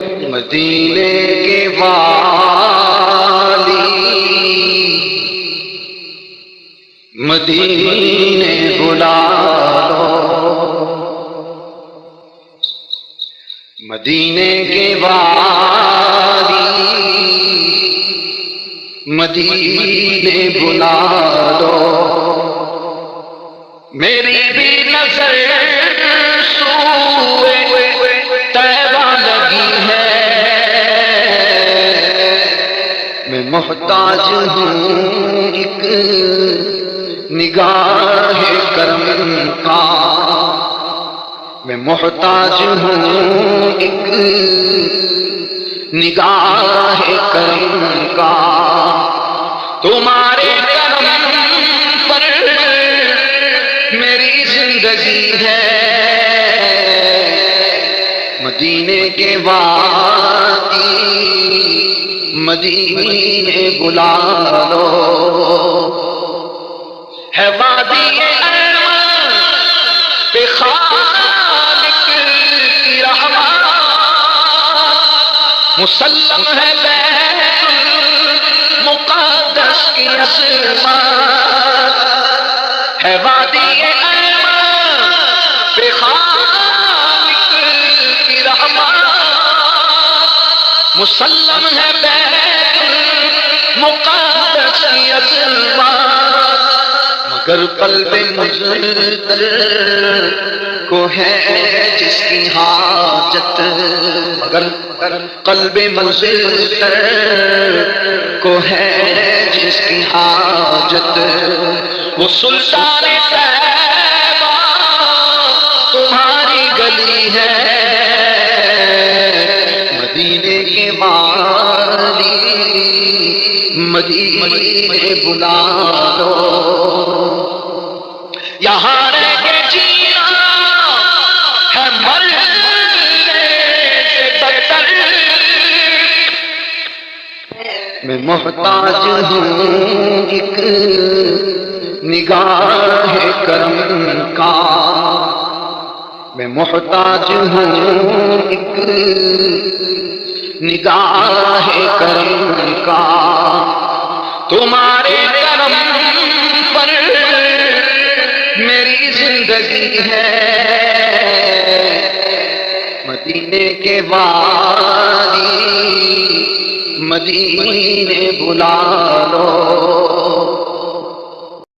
مدینے کے والی مدینے بلا لو، مدینے کے والی مدینے بلا لو، میری بھی نظر سوئے طیبہ لگی ہے، میں محتاج ہوں ایک نگاہ کرم کا، میں محتاج ہوں ایک نگاہ کرم کا، تمہارے کرم پر میری زندگی ہے، مدینے کے وادی مدینے بلا لو، ہے وادی ارمان پہ خالق کی رحمت، مسلم ہے بیت المقدس کی عظمت، ہے وادی ارمان پہ خالق کی رحمت، مسلم ہے بیت المقدس کی عظمت، مگر قلب مضطر کو ہے جس کی حاجت، مگر قلب مضطر کو ہے جس کی حاجت، وہ سلطان طیبہ تمہاری گلی ہے، مدینے کے والی مدینے بلا لو، یہاں رہ کے جینا ہے مرنے سے بدتر، میں محتاج ہوں ایک نگاہ کرم کا، میں محتاج ہوں ایک نگاہ کرم کا، تمہارے کرم پر میری زندگی ہے، مدینے کے والی مدینے بلا لو۔